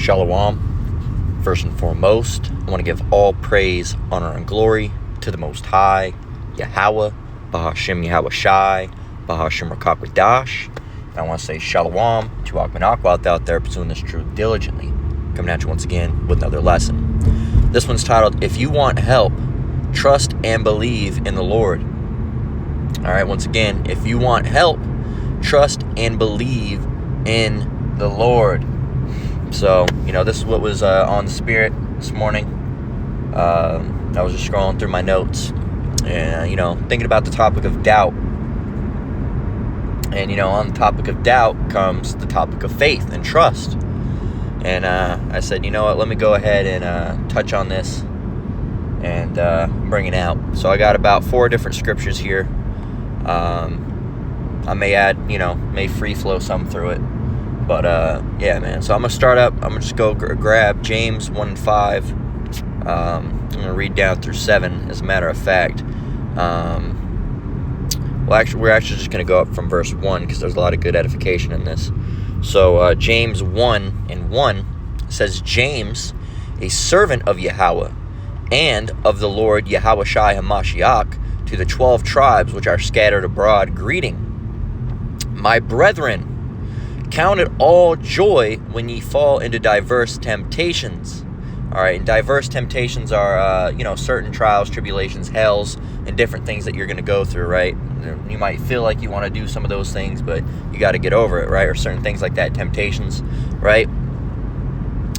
Shalom. First and foremost, I want to give all praise, honor, and glory to the Most High, Yahweh, Bahashem Yahweh Shai, Bahashem Rakakwadash. And I want to say Shalom to Akmanakwa out there pursuing this truth diligently. Coming at you once again with another lesson. This one's titled, If You Want Help, Trust and Believe in the Lord. Alright, once again, if you want help, trust and believe in the Lord. So, this is what was on the spirit this morning. I was just scrolling through my notes and, thinking about the topic of doubt. And, on the topic of doubt comes the topic of faith and trust. And I said, let me go ahead and touch on this and bring it out. So I got about 4 different scriptures here. I may add, may free flow some through it. But, yeah, man. So I'm going to start up. I'm going to just go grab James 1 and 5. I'm going to read down through 7, as a matter of fact. We're actually just going to go up from verse 1, because there's a lot of good edification in this. So, James 1 and 1 says, James, a servant of Yahweh, and of the Lord Yahweh Shai HaMashiach, to the 12 tribes which are scattered abroad, greeting. My brethren, count it all joy when ye fall into diverse temptations. All right, and diverse temptations are, certain trials, tribulations, hells, and different things that you're going to go through, right? You might feel like you want to do some of those things, but you got to get over it, right? Or certain things like that, temptations, right?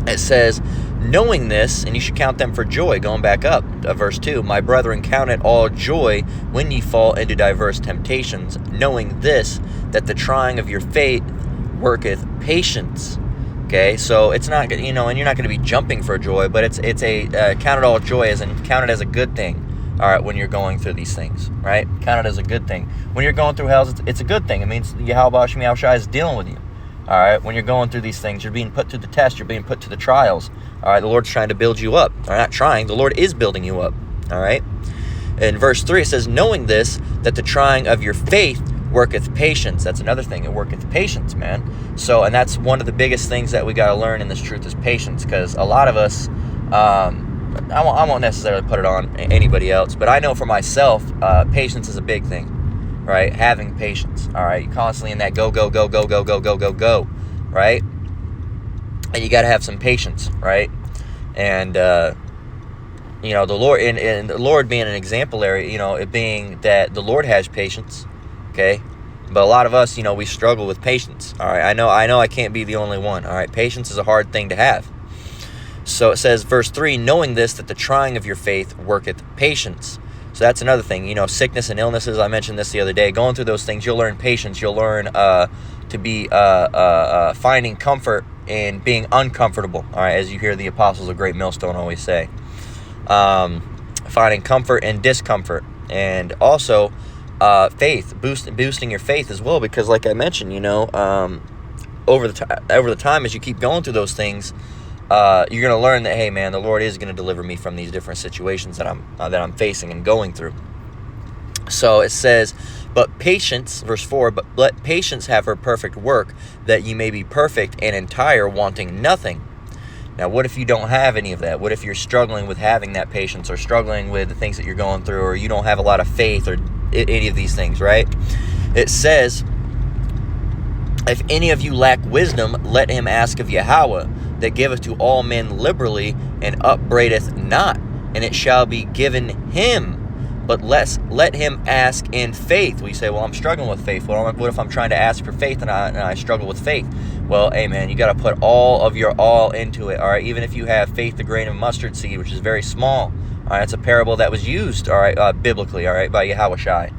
It says, knowing this, and you should count them for joy, going back up to verse 2, my brethren, count it all joy when ye fall into diverse temptations, knowing this, that the trying of your faith worketh patience. Okay, so it's not, and you're not going to be jumping for joy, but it's a count it all joy as in count it as a good thing. All right, when you're going through these things, right? Count it as a good thing. When you're going through hells, it's a good thing. It means Yahweh Shai Shai is dealing with you. All right, when you're going through these things, you're being put to the test, you're being put to the trials. All right, the Lord's trying to build you up. Or not trying, the Lord is building you up. All right. In verse 3, it says, knowing this, that the trying of your faith worketh patience. That's another thing. It worketh patience, man. So, and that's one of the biggest things that we got to learn in this truth is patience, because a lot of us, I won't necessarily put it on anybody else, but I know for myself, patience is a big thing, right? Having patience, all right? You're constantly in that go, right? And you got to have some patience, right? And, the Lord, and the Lord being an exemplary, it being that the Lord has patience, okay? But a lot of us, we struggle with patience, all right? I know I can't be the only one, all right? Patience is a hard thing to have. So it says, verse 3, knowing this, that the trying of your faith worketh patience. So that's another thing, sickness and illnesses. I mentioned this the other day. Going through those things, you'll learn patience. You'll learn to be finding comfort in being uncomfortable, all right, as you hear the apostles of Great Millstone always say. Finding comfort in discomfort. And also faith, boosting your faith as well, because like I mentioned, over the time as you keep going through those things, you're going to learn that, hey, man, the Lord is going to deliver me from these different situations that I'm facing and going through. So it says, but patience, verse 4, but let patience have her perfect work, that ye may be perfect and entire, wanting nothing. Now, what if you don't have any of that? What if you're struggling with having that patience, or struggling with the things that you're going through, or you don't have a lot of faith, or any of these things, right? It says, if any of you lack wisdom, let him ask of Yahweh, that giveth to all men liberally, and upbraideth not, and it shall be given him. But let him ask in faith. We say, well, I'm struggling with faith. Well, what if I'm trying to ask for faith and I struggle with faith? Well, hey, man, you got to put all of your all into it, all right? Even if you have faith the grain of mustard seed, which is very small, all right? It's a parable that was used, all right, biblically, all right, by Yahweh Shai.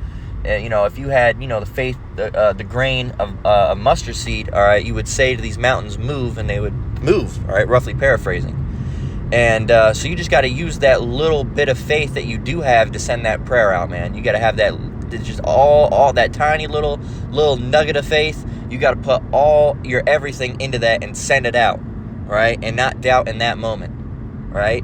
If you had, the faith, the grain of mustard seed, all right, you would say to these mountains, move, and they would move, all right, roughly paraphrasing. And so you just got to use that little bit of faith that you do have to send that prayer out, man. You got to have that, just all that tiny little nugget of faith. You got to put all your everything into that and send it out, right? And not doubt in that moment, right?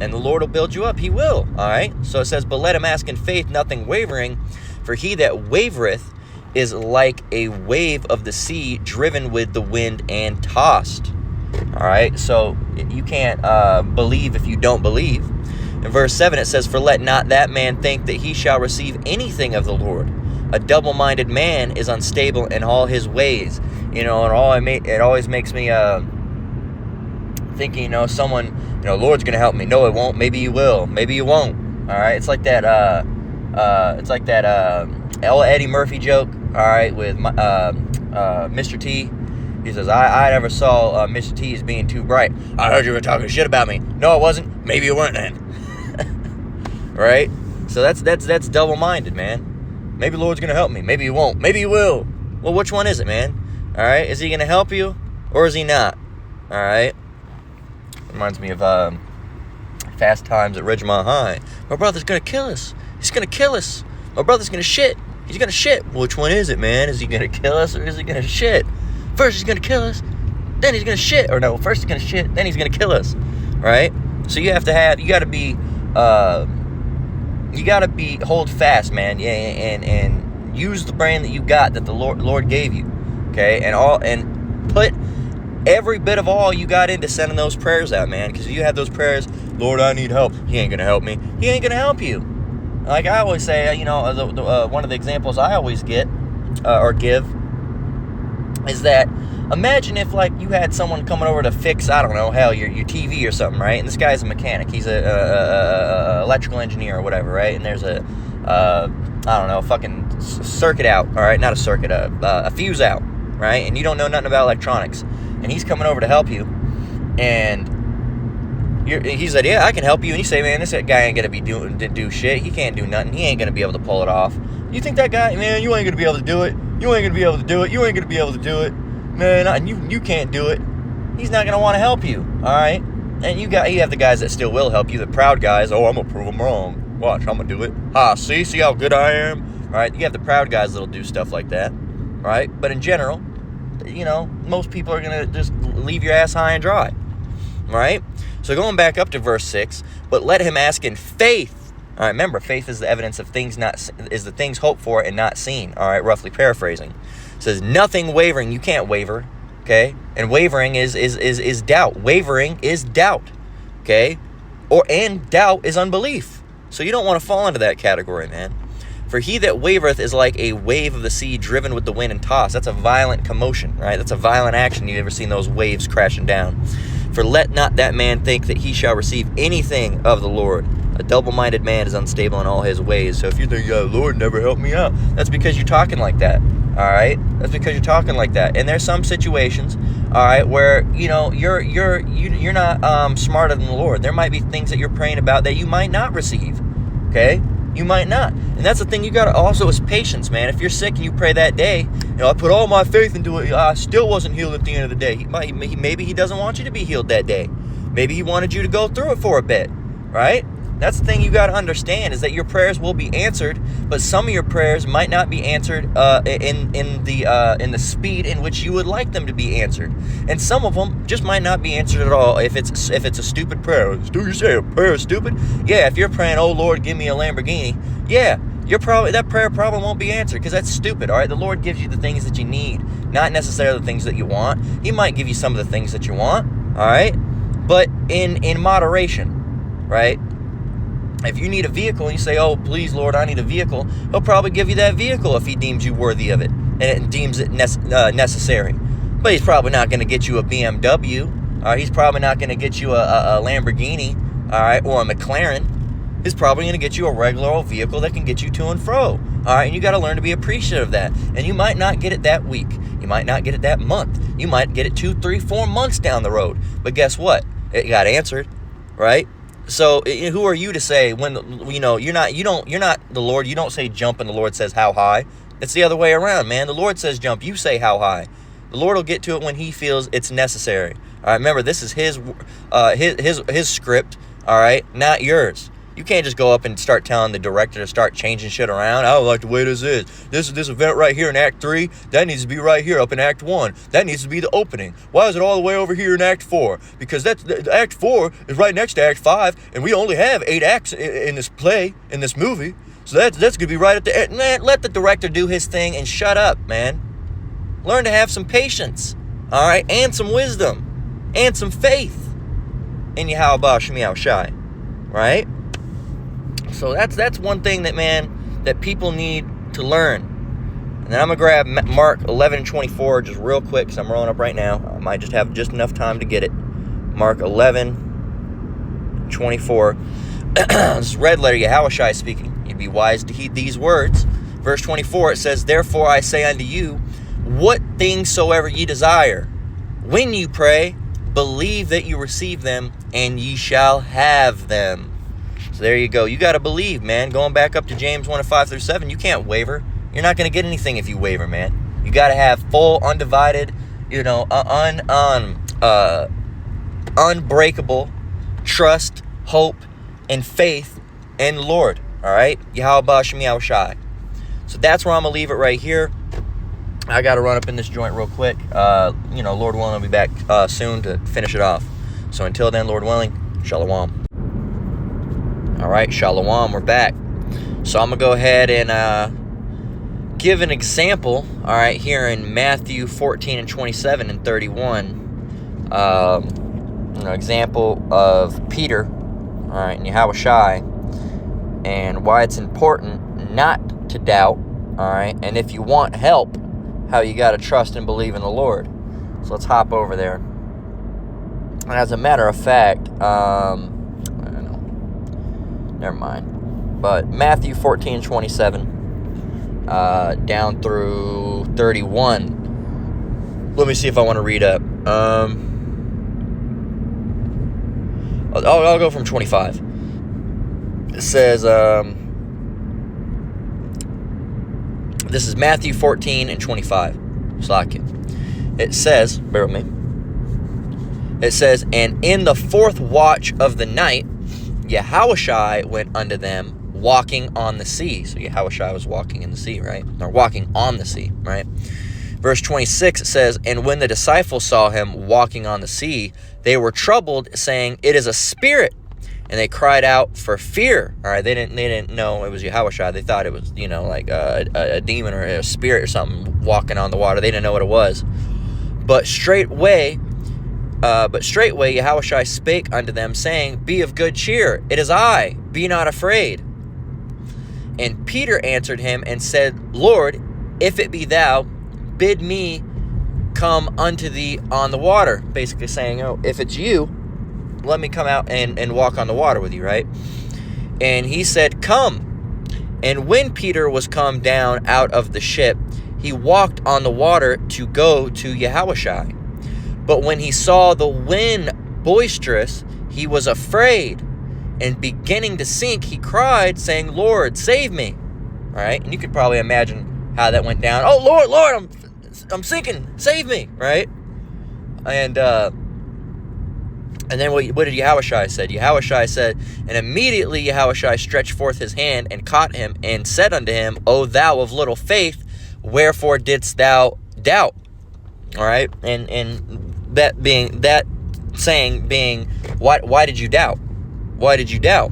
And the Lord will build you up. He will, all right? So it says, but let him ask in faith, nothing wavering. For he that wavereth is like a wave of the sea, driven with the wind and tossed. All right, so you can't believe if you don't believe. In verse 7 it says, "For let not that man think that he shall receive anything of the Lord. A double-minded man is unstable in all his ways." And it always makes me thinking, someone, Lord's gonna help me. No, it won't. Maybe you will. Maybe you won't. All right, it's like that. Eddie Murphy joke. All right, with Mr. T. He says, I never saw Mr. T as being too bright. I heard you were talking shit about me. No, it wasn't. Maybe you weren't then. Right? So that's double-minded, man. Maybe the Lord's going to help me. Maybe he won't. Maybe he will. Well, which one is it, man? All right? Is he going to help you or is he not? All right? Reminds me of Fast Times at Ridgemont High. My brother's going to kill us. He's going to kill us. My brother's going to shit. He's going to shit. Which one is it, man? Is he going to kill us or is he going to shit? First he's going to kill us, then he's going to shit. Or no, first he's going to shit, then he's going to kill us. Right? So you got to be hold fast, man. Yeah, and use the brain that you got, that the Lord gave you. Okay? And put every bit of all you got into sending those prayers out, man. Because you have those prayers, Lord, I need help. He ain't going to help me. He ain't going to help you. Like I always say, one of the examples I always get or give is that imagine if like you had someone coming over to fix, I don't know, hell, your TV or something, right? And this guy's a mechanic. He's a electrical engineer or whatever, right? And there's a fucking circuit out, all right? Not a circuit, a fuse out, right? And you don't know nothing about electronics. And he's coming over to help you. And he said, yeah, I can help you. And you say, man, this guy ain't going to do shit. He can't do nothing. He ain't going to be able to pull it off. You think that guy, man, you ain't going to be able to do it. You ain't going to be able to do it. You ain't going to be able to do it. Man, you can't do it. He's not going to want to help you, all right? And you have the guys that still will help you, the proud guys. Oh, I'm going to prove them wrong. Watch, I'm going to do it. See how good I am? All right, you have the proud guys that'll do stuff like that, right? But in general, most people are going to just leave your ass high and dry, right? So going back up to verse 6, but let him ask in faith. All right, remember, faith is the evidence of things is the things hoped for and not seen. All right, roughly paraphrasing. It says nothing wavering. You can't waver, okay? And wavering is doubt. Wavering is doubt, okay? And doubt is unbelief. So you don't want to fall into that category, man. For he that wavereth is like a wave of the sea driven with the wind and tossed. That's a violent commotion, right? That's a violent action. You've ever seen those waves crashing down. For let not that man think that he shall receive anything of the Lord. A double-minded man is unstable in all his ways. So if you think, Lord never helped me out, that's because you're talking like that, all right? That's because you're talking like that. And there's some situations, all right, where, you're not smarter than the Lord. There might be things that you're praying about that you might not receive, okay? You might not. And that's the thing you got to also is patience, man. If you're sick and you pray that day, I put all my faith into it, I still wasn't healed at the end of the day. Maybe he doesn't want you to be healed that day. Maybe he wanted you to go through it for a bit, right? That's the thing you got to understand, is that your prayers will be answered, but some of your prayers might not be answered in the speed in which you would like them to be answered, and some of them just might not be answered at all. If it's a stupid prayer, do you say a prayer is stupid? Yeah, if you're praying, oh Lord, give me a Lamborghini, yeah, that prayer probably won't be answered because that's stupid. All right, the Lord gives you the things that you need, not necessarily the things that you want. He might give you some of the things that you want, all right, but in moderation, right? If you need a vehicle and you say, oh, please, Lord, I need a vehicle, he'll probably give you that vehicle if he deems you worthy of it and it deems it necessary. But he's probably not going to get you a BMW. All right? He's probably not going to get you a Lamborghini, all right, or a McLaren. He's probably going to get you a regular old vehicle that can get you to and fro. All right, and you got to learn to be appreciative of that. And you might not get it that week. You might not get it that month. You might get it 2, 3, 4 months down the road. But guess what? It got answered, right? So who are you to say when you're not the Lord? You don't say jump and the Lord says how high. It's the other way around, man. The Lord says jump, you say how high. The Lord will get to it when he feels it's necessary. All right, remember, this is his script, all right, not yours. You can't just go up and start telling the director to start changing shit around. I don't like the way this is. This event right here in Act 3, that needs to be right here up in Act 1. That needs to be the opening. Why is it all the way over here in Act 4? Because Act 4 is right next to Act 5, and we only have 8 acts in this play, in this movie. So that's going to be right at the end. Man, let the director do his thing and shut up, man. Learn to have some patience, all right, and some wisdom. and some faith in Yahweh Shem Yahushai, right? So that's one thing that, man, that people need to learn. And then I'm going to grab Mark 11:24 just real quick because I'm rolling up right now. I might just have just enough time to get it. Mark 11:24. This is red letter Yahushai speaking. You'd be wise to heed these words. Verse 24, it says, "Therefore I say unto you, what things soever ye desire, when you pray, believe that you receive them, and ye shall have them." So there you go. You got to believe, man. Going back up to James 1:5-7, you can't waver. You're not going to get anything if you waver, man. You got to have full, undivided, unbreakable trust, hope, and faith in the Lord. All right? Yahweh Shem Yahushai. So that's where I'm going to leave it right here. I got to run up in this joint real quick. Lord willing, I'll be back soon to finish it off. So until then, Lord willing, Shalom. All right, Shalom, we're back. So I'm going to go ahead and give an example, all right, here in Matthew 14:27 and 31. An example of Peter, all right, and Yahushai, and why it's important not to doubt, all right, and if you want help, how you got to trust and believe in the Lord. So let's hop over there. And as a matter of fact, never mind. But Matthew 14:27 down through 31. Let me see if I want to read up. I'll go from 25. It says, this is Matthew 14:25. Slack. It says, bear with me. It says, "And in the fourth watch of the night, Yahushai went unto them, walking on the sea." So Yahushai was walking in the sea, right? Or walking on the sea, right? Verse 26, it says, "And when the disciples saw him walking on the sea, they were troubled, saying, It is a spirit. And they cried out for fear." All right, they didn't know it was Yahushua. They thought it was, like a demon or a spirit or something walking on the water. They didn't know what it was. But straightway Yahushua spake unto them, saying, "Be of good cheer. It is I. Be not afraid." And Peter answered him and said, "Lord, if it be thou, bid me come unto thee on the water." Basically saying, if it's you, let me come out and walk on the water with you, right? And he said, "Come." And when Peter was come down out of the ship, he walked on the water to go to Yahushua. But when he saw the wind boisterous, he was afraid, and beginning to sink, he cried, saying, "Lord, save me." All right, and you could probably imagine how that went down. "Oh, Lord, I'm sinking, save me," right? And then what did Yahushua say? Yahushua said, "And immediately Yahushua stretched forth his hand and caught him and said unto him, O thou of little faith, wherefore didst thou doubt?" All right, and that saying being, why did you doubt? Why did you doubt?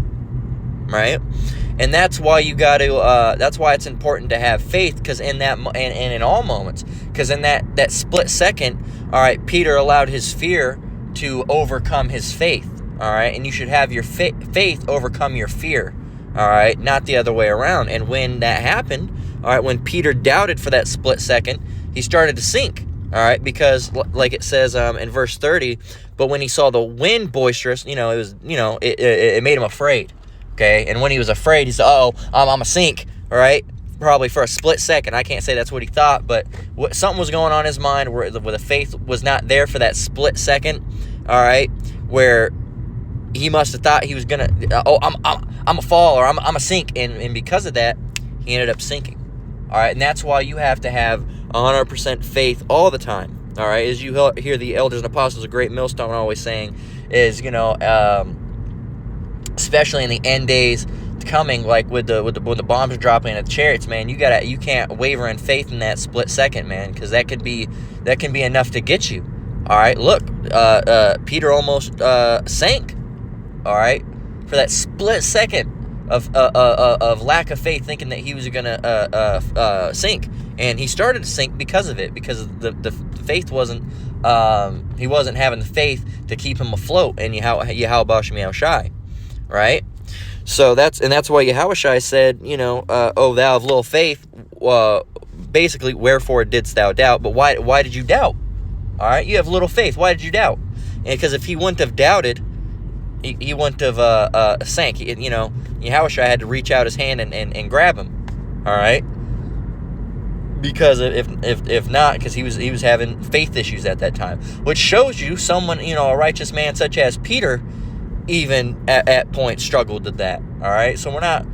Right? And that's why you got to. That's why it's important to have faith, because in that and in all moments, because in that split second, all right, Peter allowed his fear to overcome his faith. All right, and you should have your faith overcome your fear. All right, not the other way around. And when that happened, all right, when Peter doubted for that split second, he started to sink. All right, because like it says in verse 30, but when he saw the wind boisterous, it was, it made him afraid. Okay, and when he was afraid, he said, "Oh, I'm a sink." All right, probably for a split second. I can't say that's what he thought, but something was going on in his mind where the faith was not there for that split second. All right, where he must have thought he was gonna, I'm a fall, or I'm a sink, and because of that, he ended up sinking. All right, and that's why you have to have 100% faith all the time. All right, as you hear the elders and apostles of Great Millstone always saying, is especially in the end days coming, like when the bombs are dropping in the chariots, man, you can't waver in faith in that split second, man, because that can be enough to get you. All right, look, Peter almost sank. All right, for that split second of lack of faith, thinking that he was gonna sink, and he started to sink because of it, because the faith wasn't He wasn't having the faith to keep him afloat in Yahweh Shem Shai, right? So that's why Yahushua said, oh, thou of little faith, basically, wherefore didst thou doubt? But why did you doubt? All right, you have little faith. Why did you doubt? Because if he wouldn't have doubted, he wouldn't have sank. Yahushua had to reach out his hand and grab him. All right, because if not, because he was having faith issues at that time, which shows you someone, a righteous man such as Peter, even at points struggled with that. All right, so we're not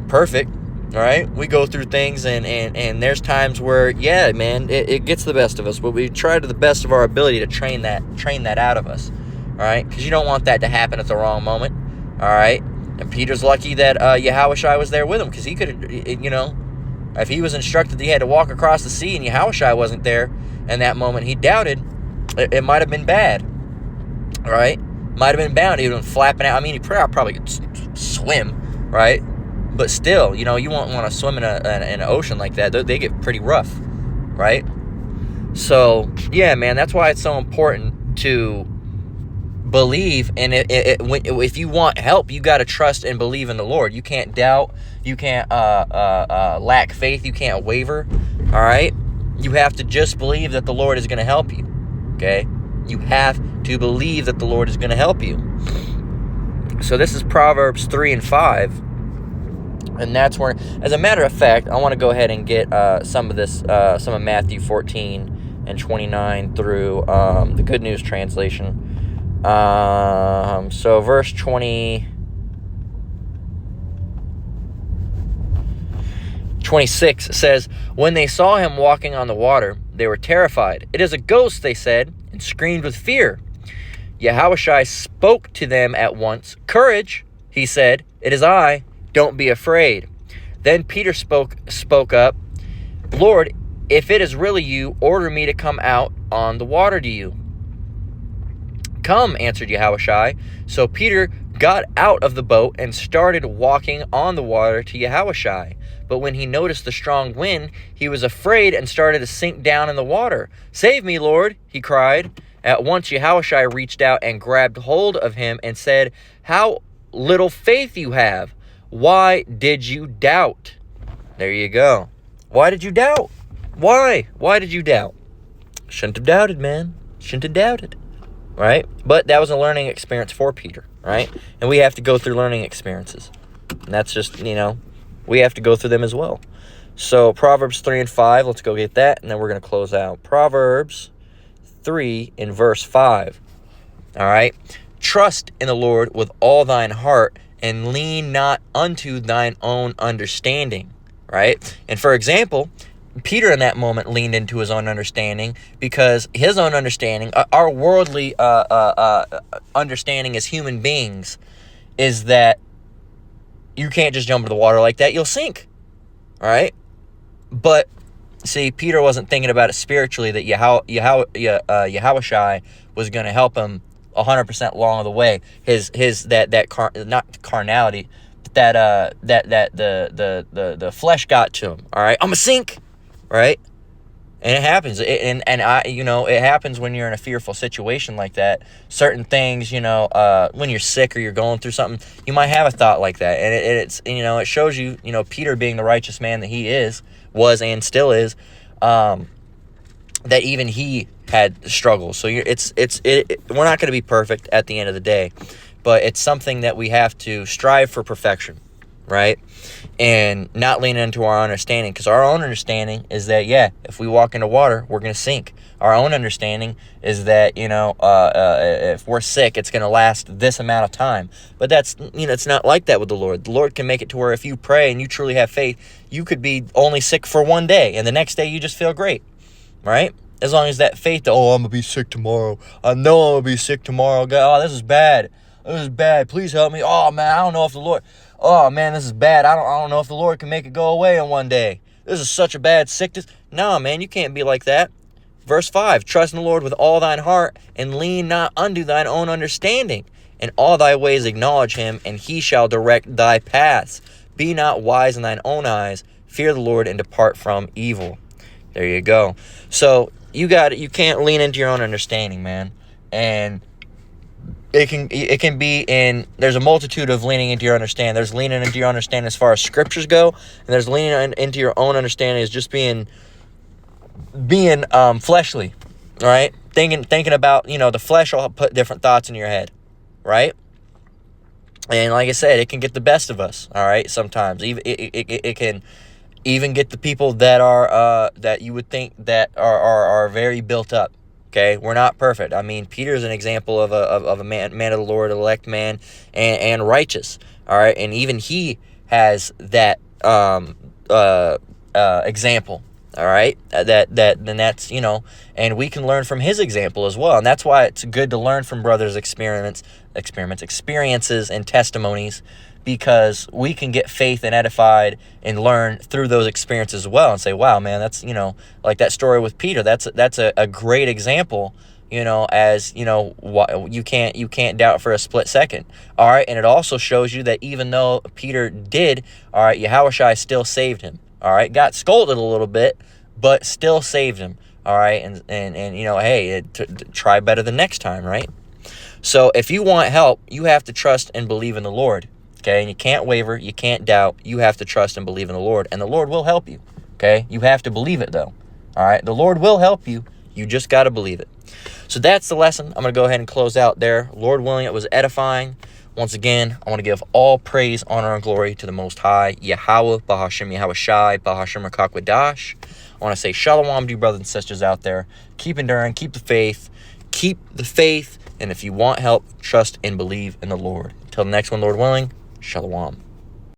perfect. All right, we go through things, and there's times where, yeah, man, it gets the best of us, but we try to the best of our ability to train that out of us. All right, because you don't want that to happen at the wrong moment. All right, and Peter's lucky that Yahushua was there with him, because he could, if he was instructed that he had to walk across the sea and Yahushua wasn't there in that moment, he doubted, it might have been bad. All right, might have been bound. He would have been flapping out. I mean, he probably could swim, right? But still, you won't want to swim in an ocean like that. They get pretty rough, right? So, yeah, man, that's why it's so important to believe. And if you want help, you got to trust and believe in the Lord. You can't doubt. You can't lack faith. You can't waver, all right? You have to just believe that the Lord is going to help you, okay? You have to believe that the Lord is going to help you. So this is Proverbs 3 and 5. And that's where, as a matter of fact, I want to go ahead and get some of Matthew 14 and 29 through the Good News Translation. So verse 26 says, when they saw him walking on the water, they were terrified. It is a ghost, they said, and screamed with fear. Yahushua spoke to them at once. Courage, he said, it is I. Don't be afraid. Then Peter spoke up. Lord, if it is really you, order me to come out on the water to you. Come, answered Yahushua. So Peter got out of the boat and started walking on the water to Yahushua. But when he noticed the strong wind, he was afraid and started to sink down in the water. Save me, Lord, he cried. At once Yahushua reached out and grabbed hold of him and said, how little faith you have. Why did you doubt? There you go. Why did you doubt? Why? Why did you doubt? Shouldn't have doubted, man. Shouldn't have doubted. Right? But that was a learning experience for Peter, right? And we have to go through learning experiences. And that's just, we have to go through them as well. So Proverbs 3 and 5, let's go get that, and then we're going to close out. Proverbs 3 in verse 5. All right? Trust in the Lord with all thine heart, and lean not unto thine own understanding, right? And for example, Peter in that moment leaned into his own understanding, because his own understanding, our worldly understanding as human beings, is that you can't just jump into the water like that. You'll sink, all right? But see, Peter wasn't thinking about it spiritually, that Yahushua was going to help him 100% along the way. Not carnality, but the flesh got to him. All right, I'm a sink, right? And it happens. It happens when you're in a fearful situation like that. Certain things, when you're sick or you're going through something, you might have a thought like that, and it shows you, Peter being the righteous man that he was and still is, that even he had struggles. So we're not going to be perfect at the end of the day, but it's something that we have to strive for perfection, right? And not lean into our understanding, because our own understanding is that, if we walk into water, we're going to sink. Our own understanding is that, if we're sick, it's going to last this amount of time. But that's, it's not like that with the Lord. The Lord can make it to where if you pray and you truly have faith, you could be only sick for one day, and the next day you just feel great, right? As long as that faith, I'm going to be sick tomorrow. I know I'm going to be sick tomorrow. God, this is bad. This is bad. Please help me. Oh, man, I don't know if the Lord... Oh, man, this is bad. I don't know if the Lord can make it go away in one day. This is such a bad sickness. No, man, you can't be like that. Verse 5, trust in the Lord with all thine heart, and lean not unto thine own understanding. In all thy ways acknowledge him, and he shall direct thy paths. Be not wise in thine own eyes. Fear the Lord, and depart from evil. There you go. So, you can't lean into your own understanding, man. And it can be in, there's a multitude of leaning into your understanding. There's leaning into your understanding as far as scriptures go, and there's leaning into your own understanding as just being fleshly, all right? Thinking about, the flesh will put different thoughts in your head, right? And like I said, it can get the best of us, all right? Sometimes even it can even get the people that are that you would think that are very built up. Okay, we're not perfect. I mean, Peter is an example of a man of the Lord, elect man, and righteous. All right, and even he has that example. All right, that's and we can learn from his example as well, and that's why it's good to learn from brothers' experiences, and testimonies, because we can get faith and edified and learn through those experiences as well, and say, wow, man, that's, like that story with Peter, that's a great example, as, you can't doubt for a split second. All right, and it also shows you that even though Peter did, all right, Yahushua still saved him. All right, got scolded a little bit, but still saved him. All right, and hey, try better the next time, right? So if you want help, you have to trust and believe in the Lord. Okay, and you can't waver, you can't doubt. You have to trust and believe in the Lord, and the Lord will help you. Okay, you have to believe it though. All right, the Lord will help you. You just got to believe it. So that's the lesson. I'm going to go ahead and close out there. Lord willing, it was edifying. Once again, I want to give all praise, honor, and glory to the Most High, Yahweh, Bahashem, Yahushai, Bahashem, Rakakwadash. I want to say shalom to you brothers and sisters out there. Keep enduring, keep the faith, and if you want help, trust and believe in the Lord. Until the next one, Lord willing, shalom.